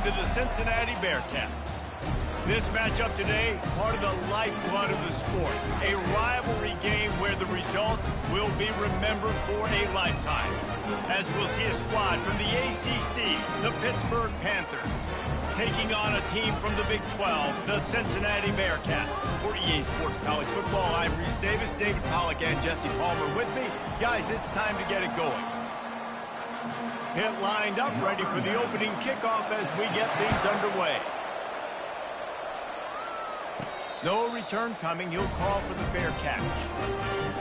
to the Cincinnati Bearcats. This matchup today, part of the lifeblood of the sport. A rivalry game where the results will be remembered for a lifetime. As we'll see a squad from the ACC, the Pittsburgh Panthers, taking on a team from the Big 12, the Cincinnati Bearcats. For EA Sports College Football, I'm Reese Davis, David Pollack, and Jesse Palmer with me. Guys, it's time to get it going. Pit lined up, ready for the opening kickoff as we get things underway. No return coming. He'll call for the fair catch.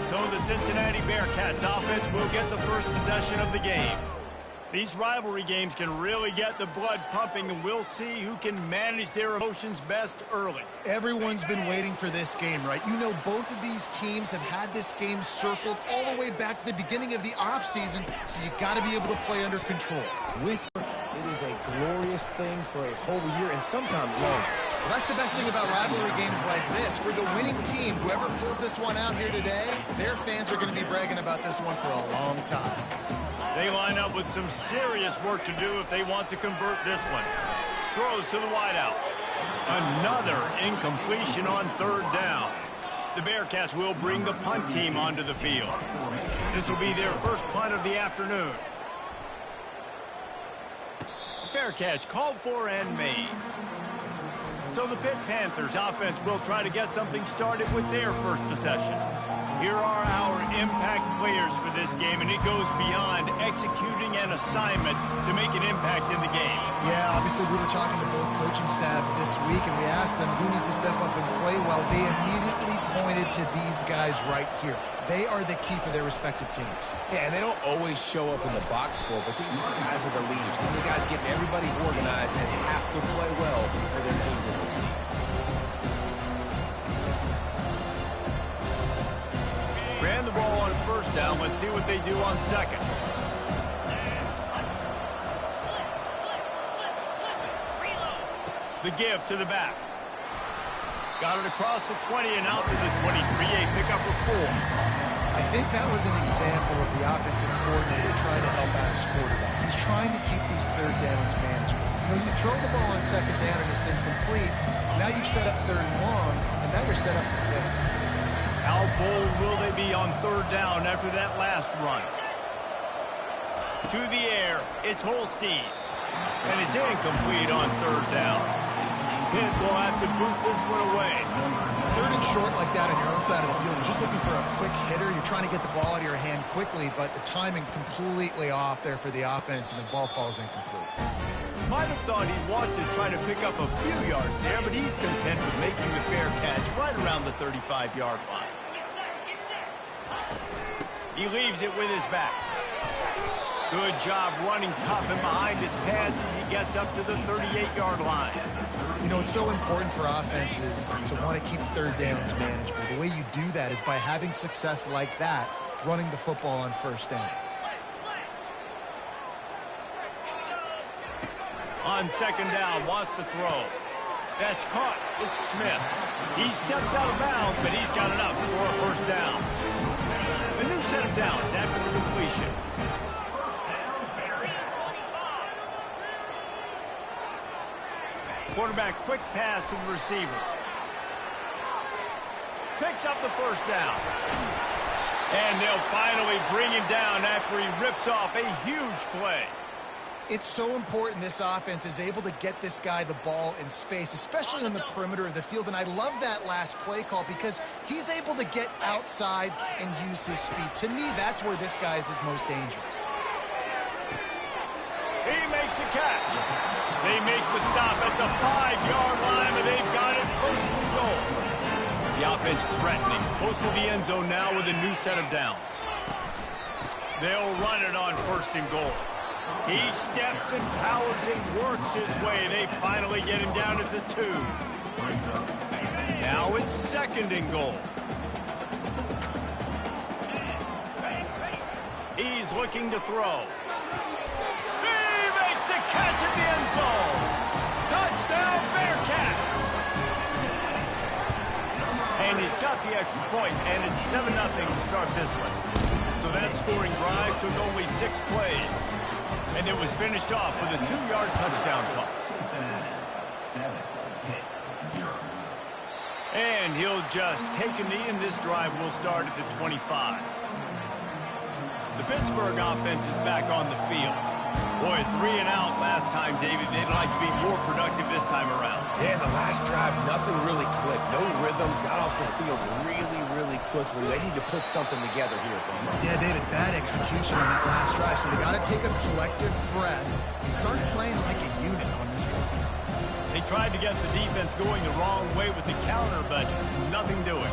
So the Cincinnati Bearcats offense will get the first possession of the game. These rivalry games can really get the blood pumping, and we'll see who can manage their emotions best early. Everyone's been waiting for this game, right? You know, both of these teams have had this game circled all the way back to the beginning of the offseason, so you got to be able to play under control. It is a glorious thing for a whole year and sometimes longer. Well, that's the best thing about rivalry games like this. For the winning team, whoever pulls this one out here today, their fans are going to be bragging about this one for a long time. They line up with some serious work to do if they want to convert this one. Throws to the wideout. Another incompletion on third down. The Bearcats will bring the punt team onto the field. This will be their first punt of the afternoon. Fair catch called for and made. So the Pitt Panthers offense will try to get something started with their first possession. Here are our impact players for this game, and it goes beyond executing an assignment to make an impact in the game. Yeah, obviously we were talking to both coaching staffs this week, and we asked them who needs to step up and play well. They immediately pointed to these guys right here. They are the key for their respective teams. Yeah, and they don't always show up in the box score, but these are the guys are the leaders. These are the guys getting everybody organized and have to play well for their team to succeed. Ran the ball on first down. Let's see what they do on second. The give to the back. Got it across the 20 and out to the 23. A pickup of 4. I think that was an example of the offensive coordinator trying to help out his quarterback. He's trying to keep these third downs manageable. You know, you throw the ball on second down and it's incomplete. Now you've set up third and long, and now you're set up to fail. How bold will they be on third down after that last run? To the air, it's Holstein. And it's incomplete on third down. Pitt will have to boot this one away. Third and short like that on your own side of the field, you're just looking for a quick hitter. You're trying to get the ball out of your hand quickly, but the timing completely off there for the offense, and the ball falls incomplete. Might have thought he'd want to try to pick up a few yards there, but he's content with making the fair catch right around the 35-yard line. He leaves it with his back. Good job running tough and behind his pads as he gets up to the 38-yard line. You know, it's so important for offenses to want to keep third downs manageable. The way you do that is by having success like that, running the football on first down. On second down, wants to throw. That's caught. It's Smith. He steps out of bounds, but he's got enough for a first down. A new set of downs after the completion. Quarterback quick pass to the receiver. Picks up the first down. And they'll finally bring him down after he rips off a huge play. It's so important this offense is able to get this guy the ball in space, especially on the perimeter of the field. And I love that last play call because he's able to get outside and use his speed. To me, that's where this guy is his most dangerous. He makes the catch. They make the stop at the 5-yard line, and they've got it first and goal. The offense threatening, close to the end zone now with a new set of downs. They'll run it on first and goal. He steps and powers and works his way. They finally get him down at the 2. Now it's second and goal. He's looking to throw. He makes the catch at the end zone. Touchdown, Bearcats. And he's got the extra point, and it's 7-0 to start this one. So that scoring drive took only 6 plays. And it was finished off with a 2-yard touchdown toss. And he'll just take a knee, and this drive will start at the 25. The Pittsburgh offense is back on the field. Boy, 3 and out last time, David. They'd like to be more productive this time around. Yeah, the last drive, nothing really clicked. No rhythm, got off the field really quickly. They need to put something together here, Tom. Yeah, David, bad execution on that last drive, so they got to take a collective breath and start playing like a unit on this one. They tried to get the defense going the wrong way with the counter, but nothing doing.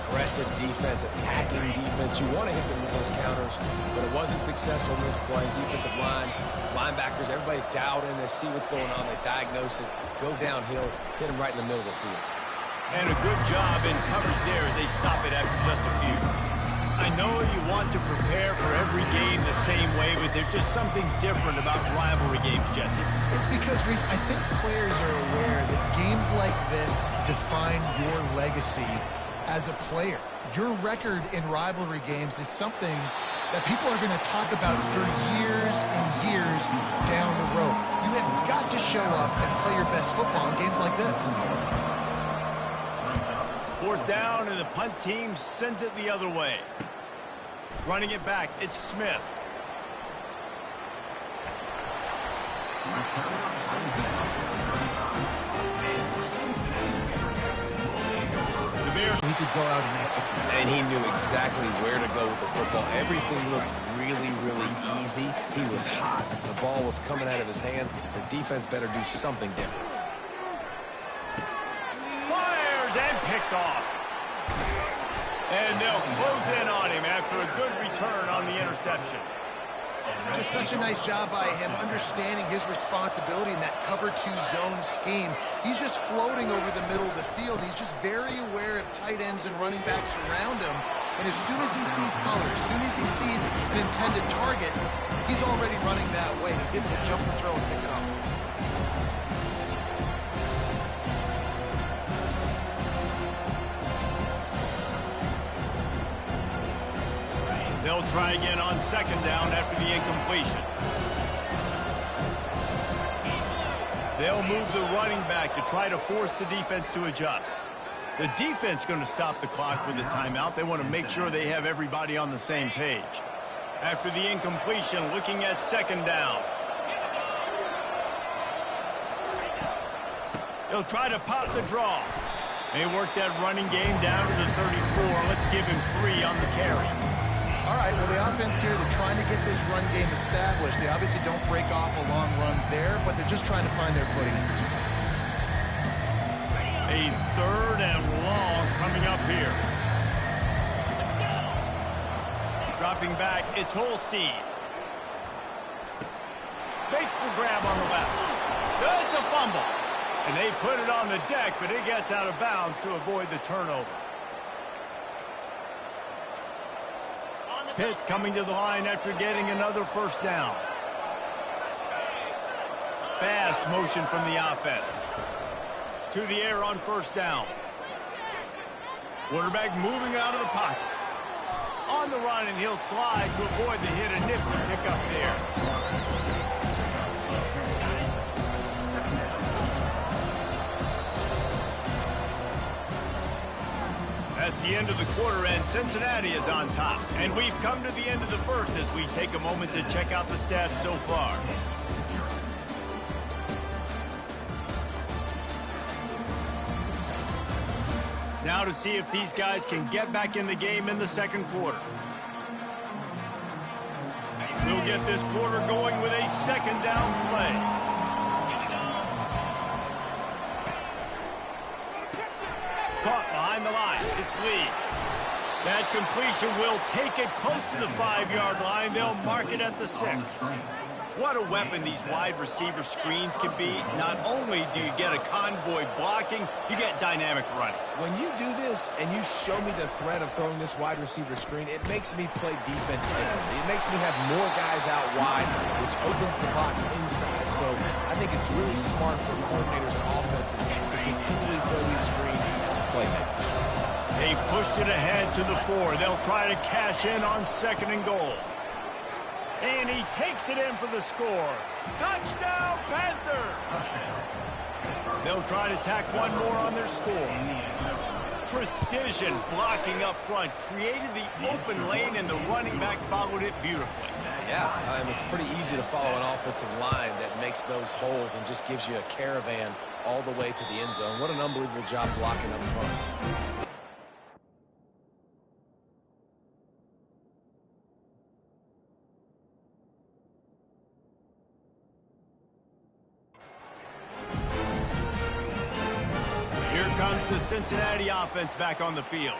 Aggressive defense, attacking defense. You want to hit them with those counters, but it wasn't successful in this play. Defensive line, linebackers, everybody's dialed in. They see what's going on. They diagnose it, go downhill, hit them right in the middle of the field. And a good job in coverage there as they stop it after just a few. I know you want to prepare for every game the same way, but there's just something different about rivalry games, Jesse. It's because, Reese, I think players are aware that games like this define your legacy as a player. Your record in rivalry games is something that people are going to talk about for years and years down the road. You have got to show up and play your best football in games like this. 4th down, and the punt team sends it the other way. Running it back, it's Smith. He could go out and execute. And he knew exactly where to go with the football. Everything looked really easy. He was hot. The ball was coming out of his hands. The defense better do something different. Fires and picked off. And they'll close in on him after a good return on the interception. Just such a nice job by him understanding his responsibility in that cover 2 zone scheme. He's just floating over the middle of the field. He's just very aware of tight ends and running backs around him. And as soon as he sees color, as soon as he sees an intended target, he's already running that way. He's able to jump the throw and pick it up. They'll try again on 2nd down after the incompletion. They'll move the running back to try to force the defense to adjust. The defense going to stop the clock with a timeout. They want to make sure they have everybody on the same page. After the incompletion, looking at 2nd down. They'll try to pop the draw. They work that running game down to the 34. Let's give him 3 on the carry. All right, well, the offense here, they're trying to get this run game established. They obviously don't break off a long run there, but they're just trying to find their footing in this one. A 3rd and long coming up here. Dropping back, it's Holstein. Makes the grab on the left. It's a fumble. And they put it on the deck, but it gets out of bounds to avoid the turnover. Pitt coming to the line after getting another 1st down. Fast motion from the offense. To the air on 1st down. Quarterback moving out of the pocket. On the run, and he'll slide to avoid the hit. A nifty pick up there. That's the end of the quarter, and Cincinnati is on top. And we've come to the end of the 1st as we take a moment to check out the stats so far. Now to see if these guys can get back in the game in the 2nd quarter. We'll get this quarter going with a 2nd down play. Caught behind the line. It's Lee. That completion will take it close to the 5-yard line. They'll mark it at the 6. What a weapon these wide receiver screens can be. Not only do you get a convoy blocking, you get dynamic running. When you do this and you show me the threat of throwing this wide receiver screen, it makes me play defense differently. It makes me have more guys out wide, which opens the box inside. So I think it's really smart for coordinators and offenses to continually throw these screens to playmakers. They pushed it ahead to the 4. They'll try to cash in on 2nd and goal. And he takes it in for the score. Touchdown, Panthers! They'll try to tack one more on their score. Precision blocking up front created the open lane, and the running back followed it beautifully. Yeah, it's pretty easy to follow an offensive line that makes those holes and just gives you a caravan all the way to the end zone. What an unbelievable job blocking up front. Here comes the Cincinnati offense back on the field.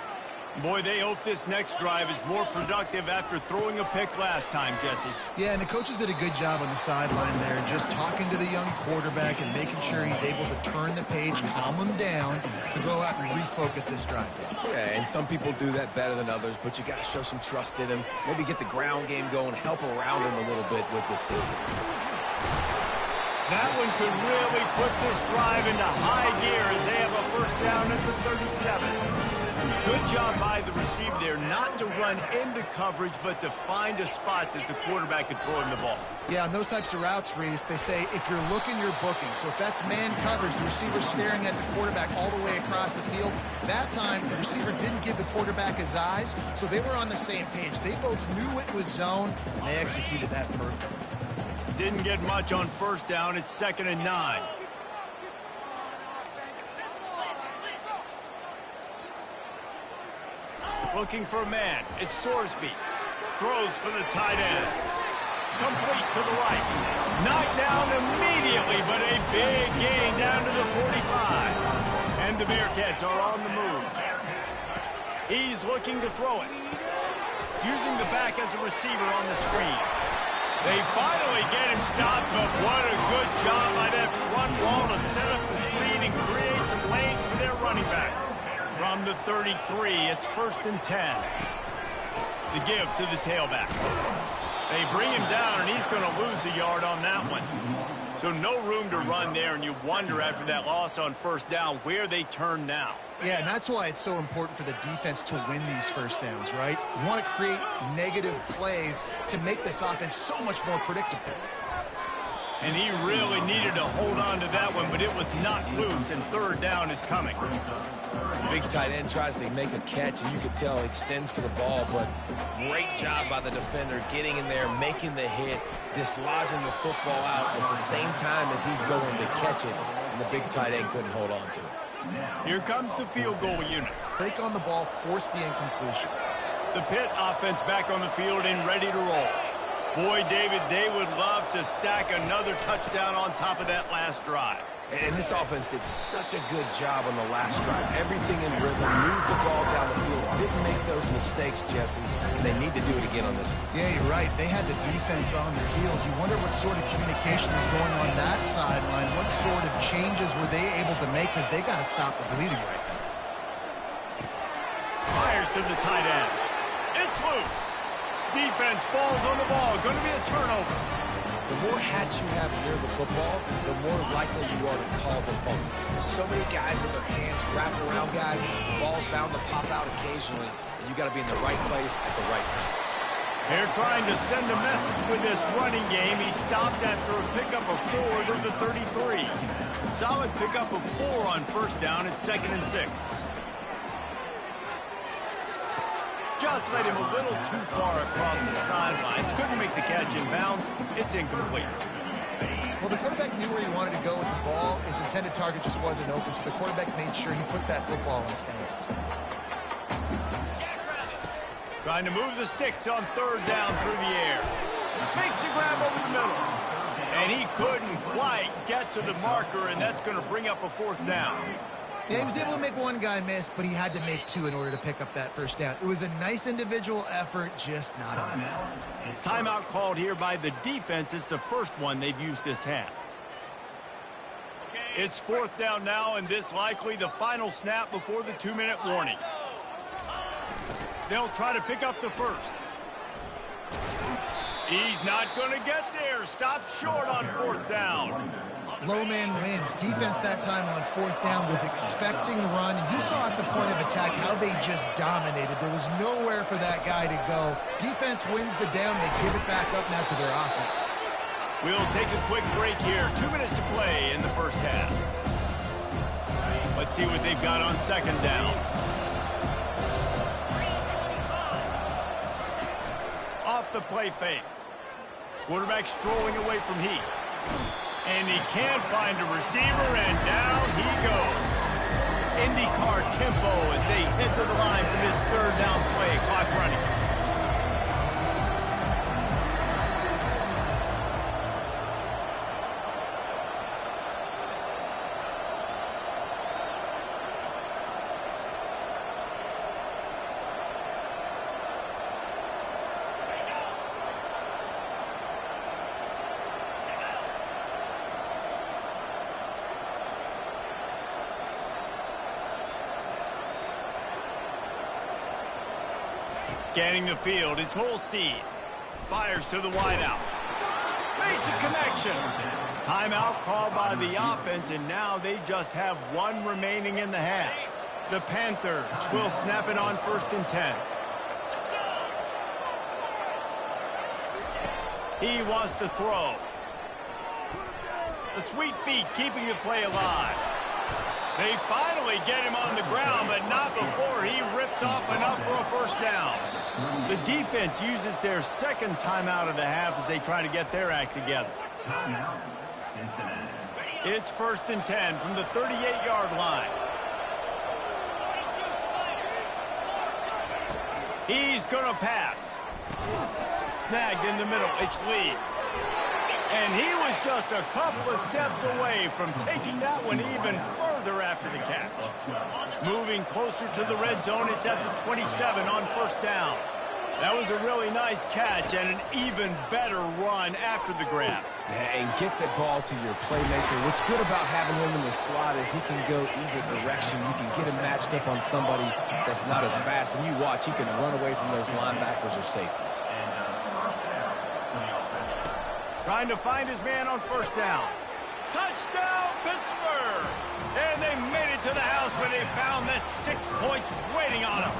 Boy, they hope this next drive is more productive after throwing a pick last time, Jesse. Yeah, and the coaches did a good job on the sideline there, just talking to the young quarterback and making sure he's able to turn the page, calm him down, to go out and refocus this drive. Yeah, and some people do that better than others, but you got to show some trust in him, maybe get the ground game going, help around him a little bit with this system. That one could really put this drive into high gear as they have a first down at the 37. Good job by the receiver there, not to run into coverage, but to find a spot that the quarterback could throw him the ball. Yeah, on those types of routes, Reese, they say if you're looking, you're booking. So if that's man coverage, the receiver's staring at the quarterback all the way across the field. That time, the receiver didn't give the quarterback his eyes, so they were on the same page. They both knew it was zone, and they executed that perfectly. Didn't get much on first down. It's 2nd and 9. Looking for a man. It's Sorsby. Throws for the tight end. Complete to the right. Knocked down immediately, but a big gain down to the 45. And the Bearcats are on the move. He's looking to throw it. Using the back as a receiver on the screen. They finally get him stopped, but what a good job by that front wall to set up the screen and create some lanes for their running back. From the 33, it's 1st and 10. The give to the tailback. They bring him down, and he's going to lose a yard on that one. So no room to run there, and you wonder after that loss on first down where they turn now. Yeah, and that's why it's so important for the defense to win these first downs, right? You want to create negative plays to make this offense so much more predictable. And he really needed to hold on to that one, but it was not loose, and 3rd down is coming. The big tight end tries to make a catch, and you can tell he extends for the ball, but great job by the defender getting in there, making the hit, dislodging the football out at the same time as he's going to catch it, and the big tight end couldn't hold on to it. Here comes the field goal unit. Break on the ball, force the incompletion. The Pitt offense back on the field and ready to roll. Boy, David, they would love to stack another touchdown on top of that last drive. And this offense did such a good job on the last drive. Everything in rhythm, moved the ball down the field, didn't make those mistakes, Jesse, and they need to do it again on this one. Yeah, you're right. They had the defense on their heels. You wonder what sort of communication is going on that sideline. What sort of changes were they able to make, because they got to stop the bleeding right now. Fires to the tight end. It's loose. Defense falls on the ball. Going to be a turnover. The more hats you have near the football, the more likely you are to cause a fumble. There's so many guys with their hands wrapped around guys. The ball's bound to pop out occasionally, and you got to be in the right place at the right time. They're trying to send a message with this running game. He stopped after a pickup of 4 to the 33. Solid pickup of 4 on first down at 2nd and 6. Just led him a little too far across the sidelines. Couldn't make the catch in bounds. It's incomplete. Well, the quarterback knew where he wanted to go with the ball. His intended target just wasn't open, so the quarterback made sure he put that football in stance. Trying to move the sticks on 3rd down through the air. Makes the grab over the middle. And he couldn't quite get to the marker, and that's going to bring up a 4th down. Yeah, he was able to make one guy miss, but he had to make 2 in order to pick up that first down. It was a nice individual effort, just not enough. Timeout called here by the defense. It's the first one they've used this half. It's 4th down now, and this likely the final snap before the 2-minute warning. They'll try to pick up the first. He's not going to get there. Stopped short on 4th down. Low man wins. Defense that time on 4th down was expecting a run. And you saw at the point of attack how they just dominated. There was nowhere for that guy to go. Defense wins the down. They give it back up now to their offense. We'll take a quick break here. 2 minutes to play in the first half. see what they've got on second down. Off the play fake. Quarterback strolling away from heat. And he can't find a receiver, and down he goes. IndyCar tempo as they head to the line for this third down play. Clock running. Scanning the field, it's Holstein. Fires to the wideout. Makes a connection. Timeout called by the offense, and now they just have one remaining in the half. The Panthers will snap it on 1st and 10. He wants to throw. The sweet feet keeping the play alive. They finally get him on the ground, but not before he rips off enough for a first down. The defense uses their second timeout of the half as they try to get their act together. It's 1st and 10 from the 38-yard line. He's going to pass. Snagged in the middle. It's Lee. And he was just a couple of steps away from taking that one even further after the catch. Moving closer to the red zone, it's at the 27 on 1st down. That was a really nice catch and an even better run after the grab. And get the ball to your playmaker. What's good about having him in the slot is he can go either direction. You can get him matched up on somebody that's not as fast, and you watch, he can run away from those linebackers or safeties. Trying to find his man on 1st down. Touchdown, Pittsburgh! And they made it to the house where they found that 6 points waiting on them.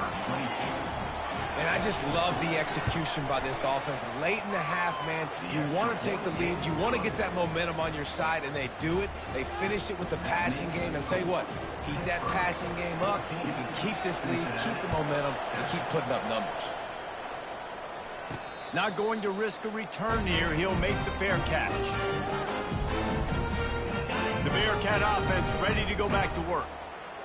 And I just love the execution by this offense. Late in the half, man, you want to take the lead. You want to get that momentum on your side, and they do it. They finish it with the passing game. And I'll tell you what, keep that passing game up. You can keep this lead, keep the momentum, and keep putting up numbers. Not going to risk a return here. He'll make the fair catch. The Bearcat offense ready to go back to work.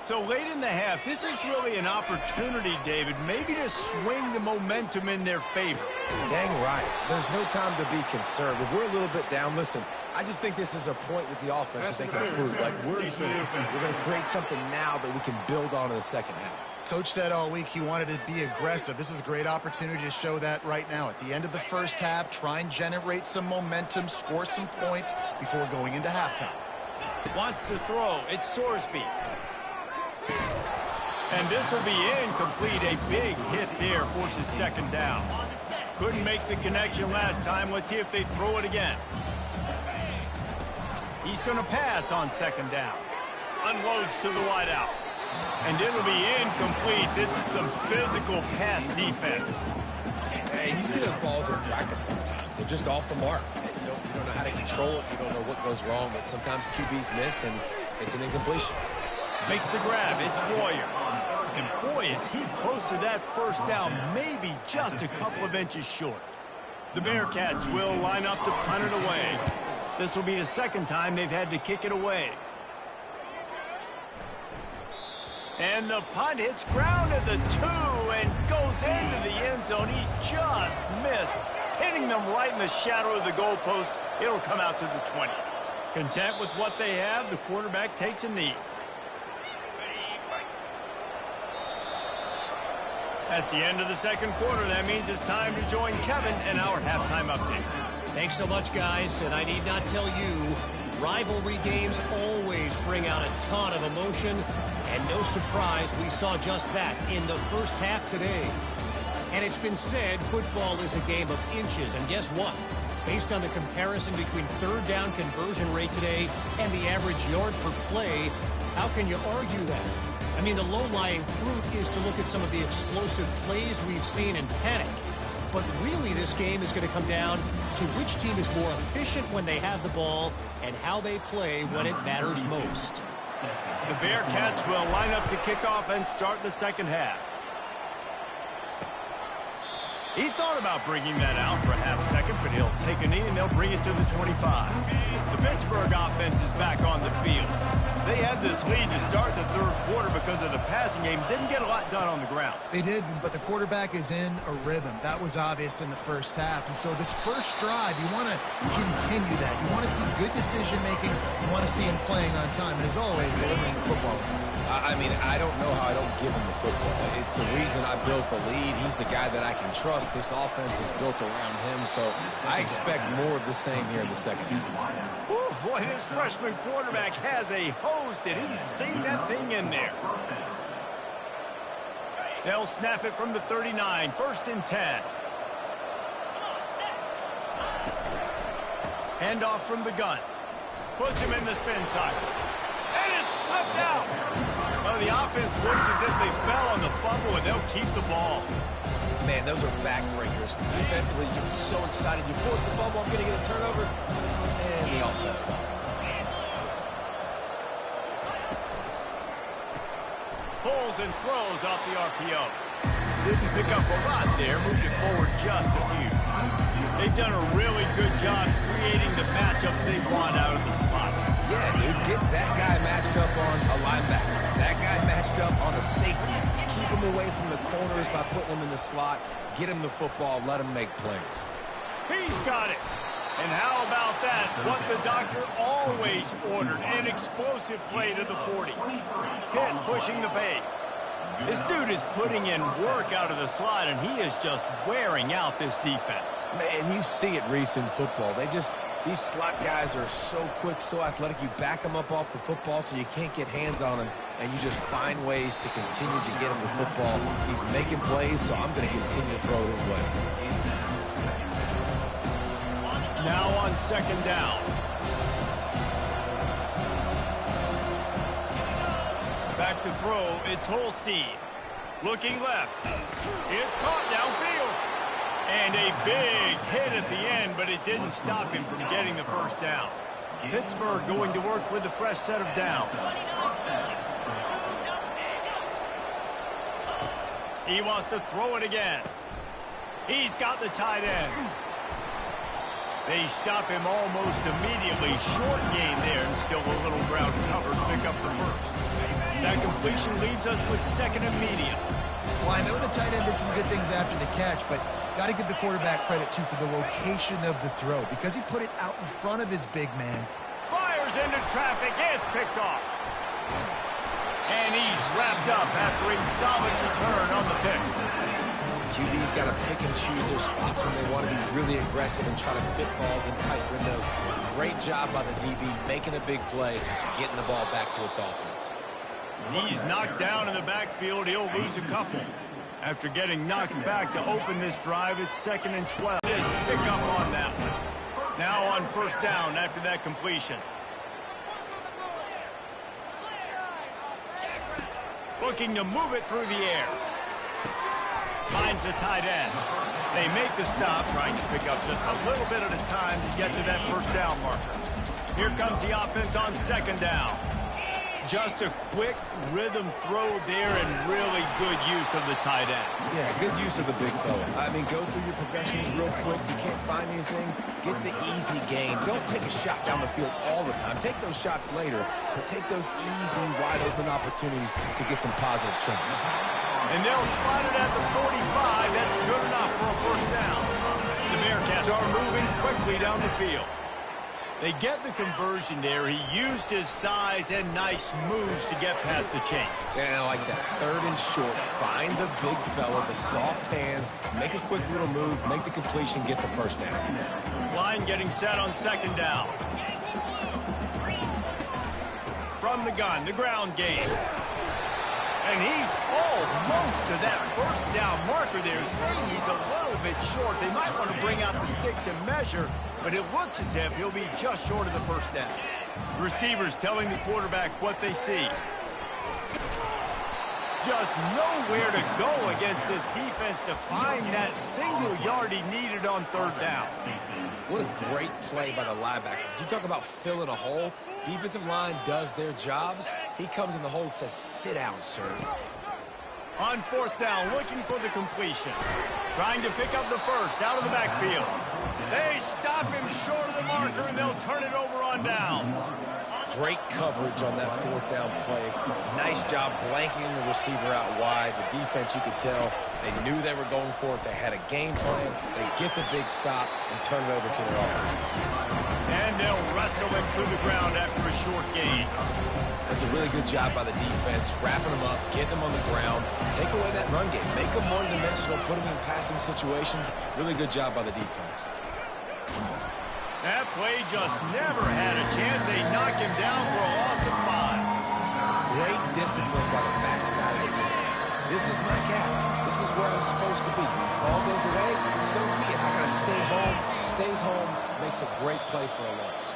So late in the half, this is really an opportunity, David, maybe to swing the momentum in their favor. Dang right. There's no time to be concerned. If we're a little bit down, listen, I just think this is a point with the offense that they can improve. Like, we're going to create something now that we can build on in the second half. Coach said all week he wanted to be aggressive. This is a great opportunity to show that right now. At the end of the first half, try and generate some momentum, score some points before going into halftime. Wants to throw. It's Sorsby. And this will be incomplete. A big hit there forces 2nd down. Couldn't make the connection last time. Let's see if they throw it again. He's going to pass on 2nd down. Unloads to the wideout. And it'll be incomplete. This is some physical pass defense. Hey, you see those balls in practice sometimes. They're just off the mark. You don't know how to control it. You don't know what goes wrong. But sometimes QBs miss, and it's an incompletion. Makes the grab. It's Royer. And boy, is he close to that first down. Maybe just a couple of inches short. The Bearcats will line up to punt it away. This will be the 2nd time they've had to kick it away. And the punt hits ground at the 2 and goes into the end zone. He just missed, hitting them right in the shadow of the goalpost. It'll come out to the 20. Content with what they have, the quarterback takes a knee. That's the end of the 2nd quarter. That means it's time to join Kevin in our halftime update. Thanks so much, guys. And I need not tell you, rivalry games always bring out a ton of emotion. And no surprise, we saw just that in the first half today. And it's been said, football is a game of inches. And guess what? Based on the comparison between 3rd down conversion rate today and the average yard per play, how can you argue that? I mean, the low-lying fruit is to look at some of the explosive plays we've seen in panic. But really, this game is going to come down to which team is more efficient when they have the ball and how they play when it matters most. The Bearcats will line up to kick off and start the second half. He thought about bringing that out for a half second, but he'll take a knee and they'll bring it to the 25. The Pittsburgh offense is back on the field. They had this lead to start the third quarter because of the passing game. Didn't get a lot done on the ground. They did, but the quarterback is in a rhythm. That was obvious in the first half. And so this first drive, you want to continue that. You want to see good decision-making. You want to see him playing on time. And as always, delivering the football. I mean, I don't know how I don't give him the football. It's the reason I built the lead. He's the guy that I can trust. This offense is built around him, so I expect more of the same here in the second half. Boy, this freshman quarterback has a hose. Did he sing that thing in there? They'll snap it from the 39, 1st and 10. Handoff from the gun. Puts him in the spin cycle. And it's sucked out. Well, the offense looks as if they fell on the fumble, and they'll keep the ball. Man, those are backbreakers. Defensively, you get so excited. You force the fumble, I'm going to get a turnover. And the offense falls. Pulls and throws off the RPO. Didn't pick up a lot there, moved it forward just a few. They've done a really good job creating the matchups they want out of the slot. Yeah, dude, get that guy matched up on a linebacker. That guy matched up on a safety. Keep him away from the corners by putting him in the slot. Get him the football, let him make plays. He's got it. And how about that? What the doctor always ordered, an explosive play to the 40. Hit, pushing the base. This dude is putting in work out of the slot, and he is just wearing out this defense. Man, you see it, Reese, in football. These slot guys are so quick, so athletic. You back them up off the football so you can't get hands on him, and you just find ways to continue to get him the football. He's making plays, so I'm going to continue to throw it his way. Now on second down. Back to throw, it's Holstein. Looking left. It's caught downfield. And a big hit at the end, but it didn't stop him from getting the first down. Pittsburgh going to work with a fresh set of downs. He wants to throw it again. He's got the tight end. They stop him almost immediately. Short gain there, and still a little ground cover to pick up the first. That completion leaves us with second and medium. Well, I know the tight end did some good things after the catch, but got to give the quarterback credit, too, for the location of the throw, because he put it out in front of his big man. Fires into traffic. It's picked off. And he's wrapped up after a solid return on the pick. QB's got to pick and choose their spots when they want to be really aggressive and try to fit balls in tight windows. Great job by the DB making a big play, getting the ball back to its offense. He's knocked down in the backfield. He'll lose a couple. After getting knocked back to open this drive, it's 2nd and 12. Pick up on that one. Now on first down after that completion. Looking to move it through the air. Finds the tight end. They make the stop, trying to pick up just a little bit at a time to get to that first down marker. Here comes the offense on second down. Just a quick rhythm throw there and really good use of the tight end. Yeah, good use of the big fella. I mean, go through your progressions real quick. You can't find anything. Get the easy gain. Don't take a shot down the field all the time. Take those shots later, but take those easy, wide-open opportunities to get some positive trims. And they'll spot it at the 45. That's good enough for a first down. The Bearcats are moving quickly down the field. They get the conversion there. He used his size and nice moves to get past the chains. And I like that. 3rd and short. Find the big fella, the soft hands, make a quick little move, make the completion, get the first down. Line getting set on second down. From the gun, the ground game. And he's almost to that first down marker there, saying he's a little bit short. They might want to bring out the sticks and measure, but it looks as if he'll be just short of the first down. Receivers telling the quarterback what they see. Just nowhere to go against this defense to find that single yard he needed on third down. What a great play by the linebacker. You talk about filling a hole. Defensive line does their jobs. He comes in the hole and says, sit down, sir. On fourth down, looking for the completion. Trying to pick up the first out of the backfield. They stop him short of the marker, and they'll turn it over on downs. Great coverage on that fourth down play. Nice job blanking the receiver out wide. The defense, you could tell, they knew they were going for it. They had a game plan. They get the big stop and turn it over to their offense. And they'll wrestle him to the ground after a short gain. That's a really good job by the defense, wrapping them up, getting them on the ground, take away that run game, make them one-dimensional, put them in passing situations. Really good job by the defense. That play just never had a chance. They knock him down for a loss of 5. Great discipline by the backside of the defense. This is my gap. This is where I'm supposed to be. Ball goes away, so be it. I got to stay home. Stays home, makes a great play for a loss.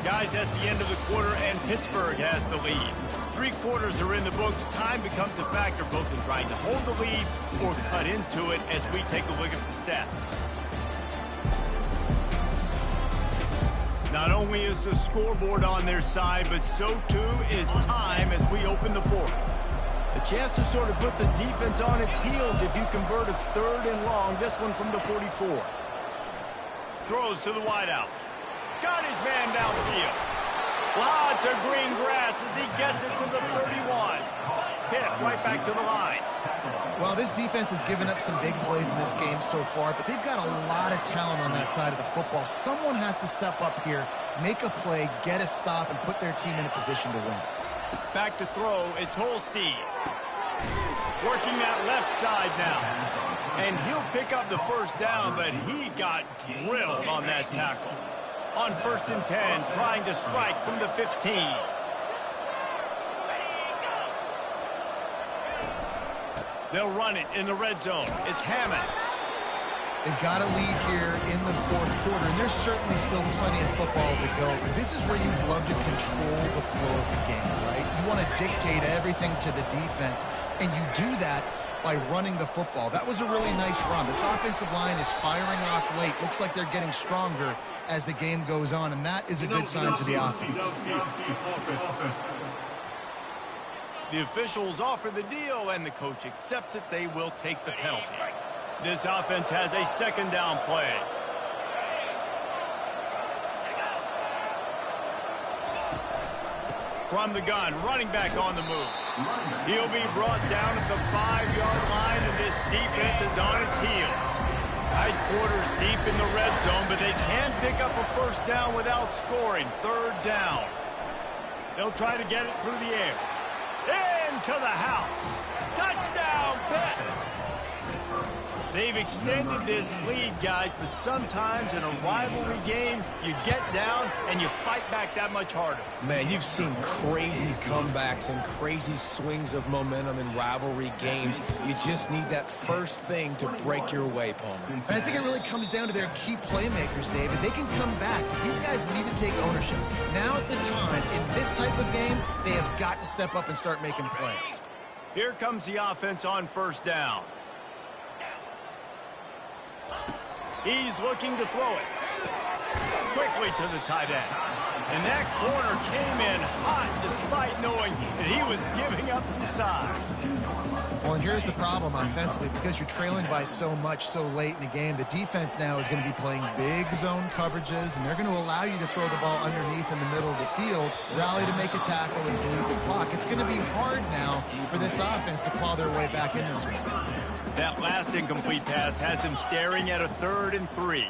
Guys, that's the end of the quarter, and Pittsburgh has the lead. 3 quarters are in the books. Time becomes a factor both in trying to hold the lead or cut into it as we take a look at the stats. Not only is the scoreboard on their side, but so too is time as we open the fourth. A chance to sort of put the defense on its heels if you convert a third and long, this one from the 44. Throws to the wideout. Got his man downfield. Lots of green grass as he gets it to the 31. Hit right back to the line. Well, this defense has given up some big plays in this game so far, but they've got a lot of talent on that side of the football. Someone has to step up here, make a play, get a stop, and put their team in a position to win. Back to throw, it's Holstein. Working that left side now. And he'll pick up the first down, but he got drilled on that tackle. On 1st and 10, trying to strike from the 15. They'll run it in the red zone. It's Hammond. They've got a lead here in the fourth quarter, and there's certainly still plenty of football to go. But this is where you'd love to control the flow of the game, right? You want to dictate everything to the defense, and you do that by running the football. That was a really nice run. This offensive line is firing off late. Looks like they're getting stronger as the game goes on, and that is a good sign for the offense. The officials offer the deal, and the coach accepts it. They will take the penalty. This offense has a 2nd down play. From the gun, running back on the move. He'll be brought down at the 5-yard line, and this defense is on its heels. Tight quarters deep in the red zone, but they can pick up a first down without scoring. 3rd down. They'll try to get it through the air. Into the house. Touchdown, Pitt. They've extended this lead, guys, but sometimes in a rivalry game, you get down and you fight back that much harder. Man, you've seen crazy comebacks and crazy swings of momentum in rivalry games. You just need that first thing to break your way, Palmer. And I think it really comes down to their key playmakers, David. They can come back. These guys need to take ownership. Now's the time. In this type of game, they have got to step up and start making plays. Here comes the offense on 1st down. He's looking to throw it. Quickly to the tight end. And that corner came in hot despite knowing that he was giving up some size. Well, and here's the problem offensively. Because you're trailing by so much so late in the game, the defense now is going to be playing big zone coverages, and they're going to allow you to throw the ball underneath in the middle of the field, rally to make a tackle, and bleed the clock. It's going to be hard now for this offense to claw their way back in this one. That last incomplete pass has him staring at a 3rd and 3.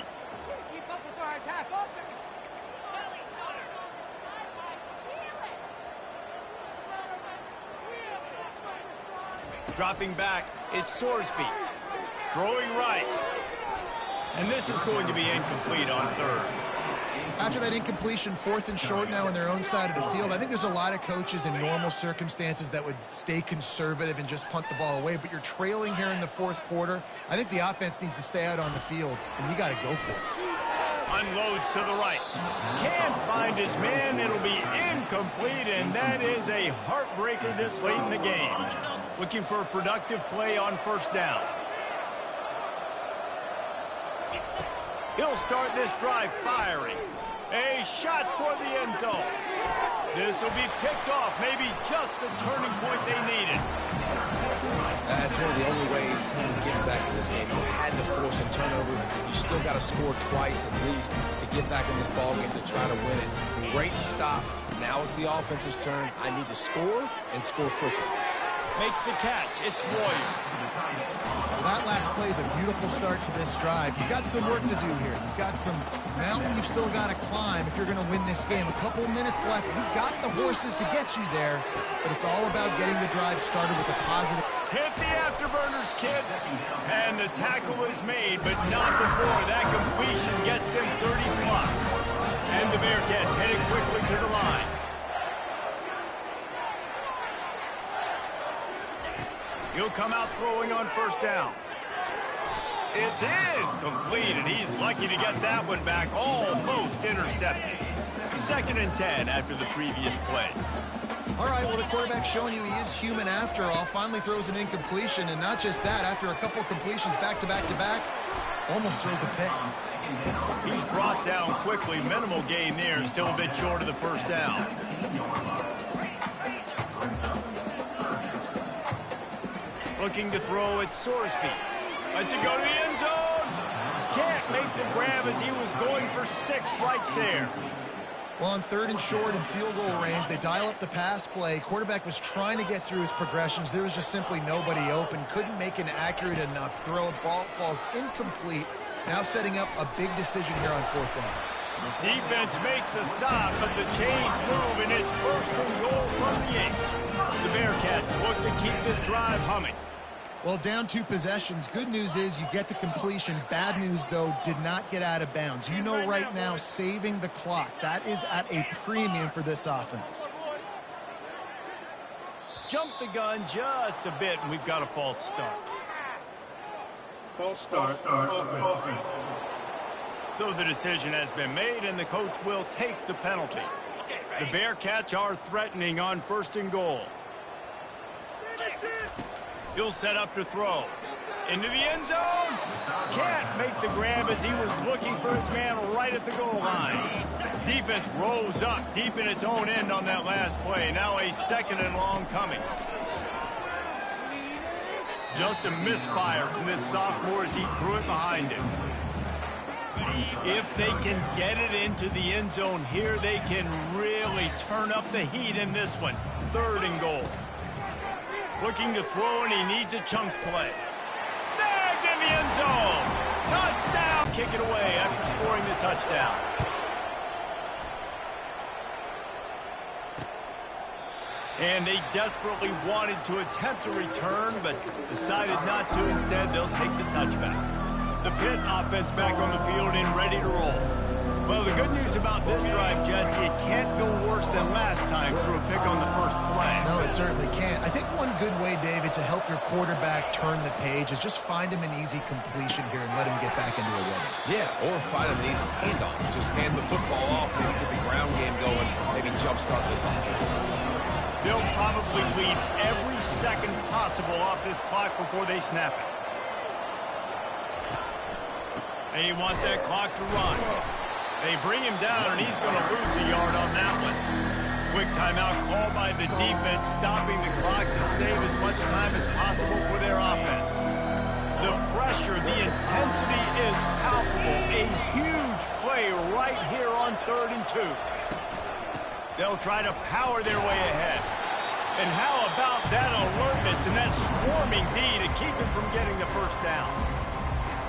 Dropping back, it's Sorsby. Throwing right. And this is going to be incomplete on 3rd. After that incompletion, 4th and short now on their own side of the field, I think there's a lot of coaches in normal circumstances that would stay conservative and just punt the ball away. But you're trailing here in the 4th quarter. I think the offense needs to stay out on the field, and you got to go for it. Unloads to the right. Can't find his man. It'll be incomplete, and that is a heartbreaker this late in the game. Looking for a productive play on first down. He'll start this drive firing. A shot toward the end zone. This will be picked off. Maybe just the turning point they needed. That's one of the only ways he can get back in this game. You had to force a turnover. You still got to score twice at least to get back in this ballgame to try to win it. Great stop. Now it's the offense's turn. I need to score and score quickly. Makes the catch. It's Royer. Well, that last play is a beautiful start to this drive. You've got some work to do here. You've got some mountain you've still got to climb if you're going to win this game. A couple minutes left. You've got the horses to get you there, but it's all about getting the drive started with a positive. Hit the afterburners, kid. And the tackle is made, but not before that completion gets them 30+. And the Bearcats headed quickly to the line. He'll come out throwing on first down. It's incomplete, and he's lucky to get that one back, almost intercepted. 2nd and 10 after the previous play. All right, well, the quarterback's showing you he is human after all. Finally throws an incompletion, and not just that, after a couple completions back-to-back-to-back, almost throws a pick. He's brought down quickly. Minimal gain there, still a bit short of the first down. Looking to throw at Sorsby. Lets it go to the end zone. Can't make the grab as he was going for 6 right there. Well, on 3rd and short and field goal range, they dial up the pass play. Quarterback was trying to get through his progressions. There was just simply nobody open. Couldn't make an accurate enough throw. Ball falls incomplete. Now setting up a big decision here on 4th down. Defense makes a stop, but the chains move, and it's 1st and goal from the 8. The Bearcats look to keep this drive humming. Well, down 2 possessions. Good news is you get the completion. Bad news, though, did not get out of bounds. You know right now, saving the clock. That is at a premium for this offense. Jump the gun just a bit, and we've got a false start. False start. Offense. So the decision has been made, and the coach will take the penalty. The Bearcats are threatening on 1st and goal. He'll set up to throw. Into the end zone. Can't make the grab as he was looking for his man right at the goal line. Defense rose up deep in its own end on that last play. Now a 2nd and long coming. Just a misfire from this sophomore as he threw it behind him. If they can get it into the end zone here, they can really turn up the heat in this one. 3rd and goal. Looking to throw, and he needs a chunk play. Snagged in the end zone. Touchdown. Kick it away after scoring the touchdown. And they desperately wanted to attempt a return, but decided not to. Instead, they'll take the touchback. The Pitt offense back on the field and ready to roll. Well, the good news about this drive, Jesse, it can't go worse than last time through a pick on the first play. No, it certainly can't. I think one good way, David, to help your quarterback turn the page is just find him an easy completion here and let him get back into a rhythm. Yeah, or find him an easy handoff. Just hand the football off, maybe get the ground game going, maybe jumpstart this offense. They'll probably lead every second possible off this clock before they snap it. They want that clock to run. They bring him down, and he's going to lose a yard on that one. Quick timeout called by the defense, stopping the clock to save as much time as possible for their offense. The pressure, the intensity is palpable. A huge play right here on 3rd and 2. They'll try to power their way ahead. And how about that alertness and that swarming D to keep him from getting the first down?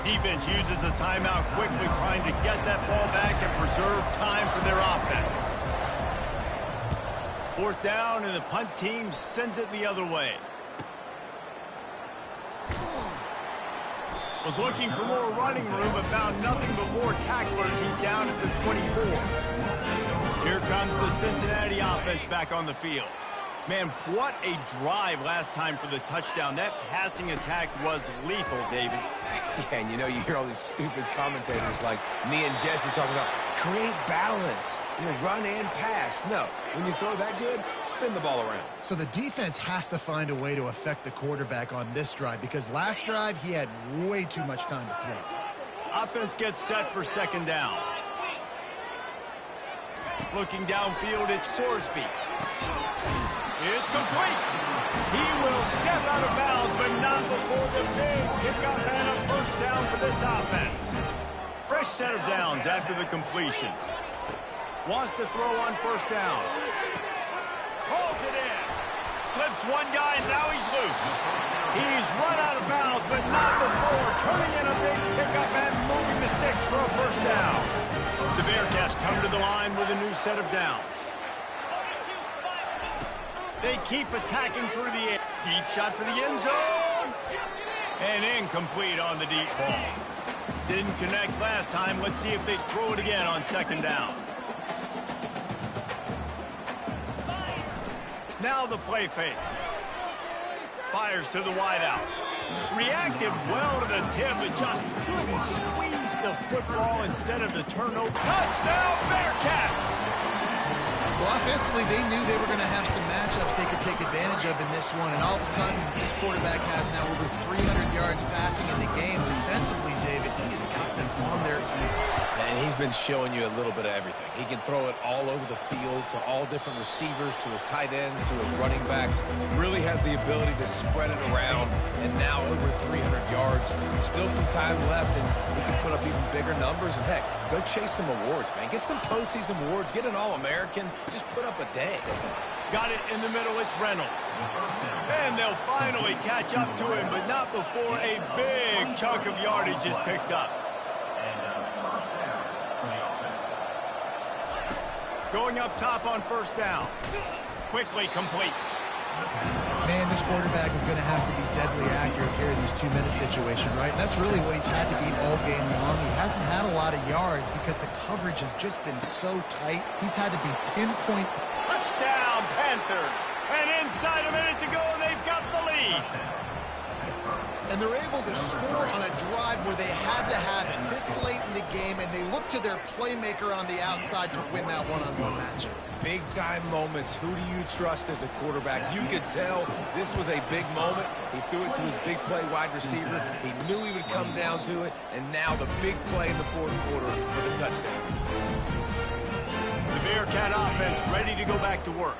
Defense uses a timeout quickly, trying to get that ball back and preserve time for their offense. 4th down, and the punt team sends it the other way. Was looking for more running room, but found nothing but more tacklers. He's down at the 24. Here comes the Cincinnati offense back on the field. Man, what a drive last time for the touchdown. That passing attack was lethal, David. Yeah, and you hear all these stupid commentators like me and Jesse talking about create balance, run and pass. No, when you throw that good, spin the ball around. So the defense has to find a way to affect the quarterback on this drive because last drive he had way too much time to throw. Offense gets set for second down. Looking downfield, it's Sorsby. It's complete. He will step out of bounds, but not before the big pickup and a first down for this offense. Fresh set of downs after the completion. Wants to throw on first down. Pulls it in. Slips one guy, and now he's loose. He's run out of bounds, but not before turning in a big pickup and moving the sticks for a first down. The Bearcats come to the line with a new set of downs. They keep attacking through the air. Deep shot for the end zone. And incomplete on the deep ball. Didn't connect last time. Let's see if they throw it again on second down. Now the play fake. Fires to the wideout. Reacted well to the tip, but just couldn't squeeze the football instead of the turnover. Touchdown, Bearcats! Well, offensively, they knew they were going to have some matchups they could take advantage of in this one, and all of a sudden, this quarterback has now over 300 yards passing in the game. Defensively, David, he has got them on their heels. And he's been showing you a little bit of everything. He can throw it all over the field to all different receivers, to his tight ends, to his running backs. Really has the ability to spread it around, and now over 300 yards. Still some time left, and he can put up even bigger numbers. And, heck, go chase some awards, man. Get some postseason awards. Get an All-American. Just put up a day. Got it in the middle, it's Reynolds. And they'll finally catch up to him, but not before a big chunk of yardage is picked up. Going up top on first down. Quickly complete. Man, this quarterback is going to have to be deadly accurate here in this 2-minute situation, right? And that's really what he's had to be all game long. He hasn't had a lot of yards because the coverage has just been so tight. He's had to be pinpoint. Touchdown, Panthers. And inside a minute to go, and they've got the lead. And they're able to score on a drive where they had to have it this late in the game, and they look to their playmaker on the outside to win that one-on-one matchup. Big-time moments. Who do you trust as a quarterback? You could tell this was a big moment. He threw it to his big play wide receiver. He knew he would come down to it, and now the big play in the fourth quarter for the touchdown. The Bearcat offense ready to go back to work.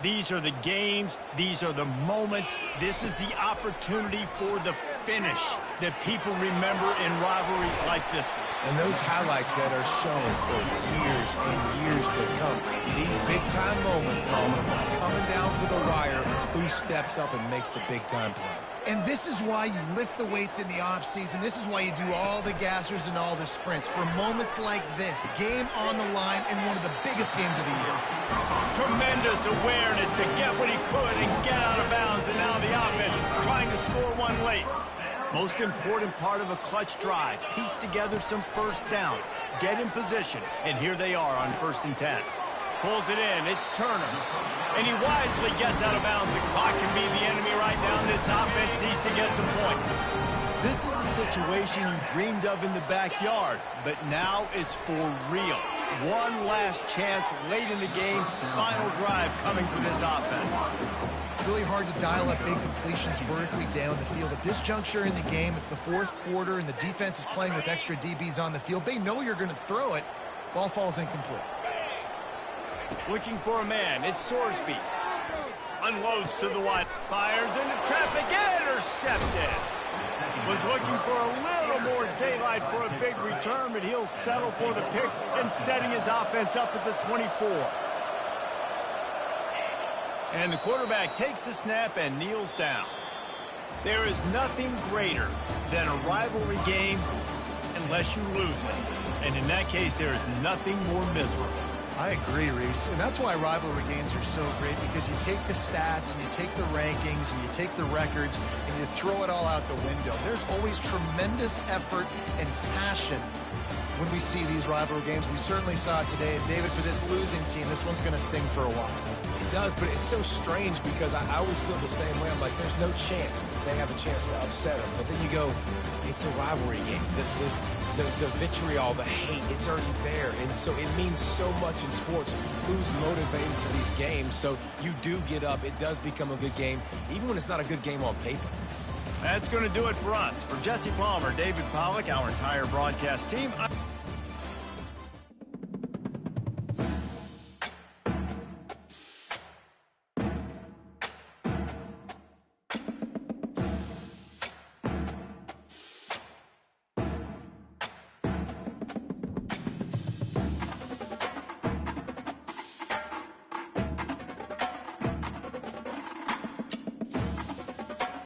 These are the games. These are the moments. This is the opportunity for the finish that people remember in rivalries like this one. And those highlights that are shown for years and years to come. These big-time moments, Palmer, coming down to the wire, who steps up and makes the big-time play. And this is why you lift the weights in the offseason. This is why you do all the gassers and all the sprints. For moments like this, game on the line in one of the biggest games of the year. Tremendous awareness to get what he could and get out of bounds. And now the offense trying to score one late. Most important part of a clutch drive. Piece together some first downs. Get in position. And here they are on 1st and 10. Pulls it in. It's Turner. And he wisely gets out of bounds. The clock can be the enemy right now. This offense needs to get some points. This is a situation you dreamed of in the backyard, but now it's for real. One last chance late in the game. Final drive coming for this offense. It's really hard to dial up big completions vertically down the field. At this juncture in the game, it's the fourth quarter, and the defense is playing with extra DBs on the field. They know you're going to throw it. Ball falls incomplete. Looking for a man. It's Sorsby. Unloads to the wide. Fires into traffic. Intercepted. Was looking for a little more daylight for a big return, but he'll settle for the pick and setting his offense up at the 24. And the quarterback takes the snap and kneels down. There is nothing greater than a rivalry game unless you lose it. And in that case, there is nothing more miserable. I agree, Reese. And that's why rivalry games are so great, because you take the stats and you take the rankings and you take the records and you throw it all out the window. There's always tremendous effort and passion when we see these rivalry games. We certainly saw it today. And David, for this losing team, this one's going to sting for a while. does, but it's so strange because I always feel the same way. I'm like, there's no chance that they have a chance to upset them. But then you go, it's a rivalry game. The vitriol, the hate, it's already there. And so it means so much in sports. Who's motivated for these games? So you do get up. It does become a good game, even when it's not a good game on paper. That's going to do it for us. For Jesse Palmer, David Pollack, our entire broadcast team.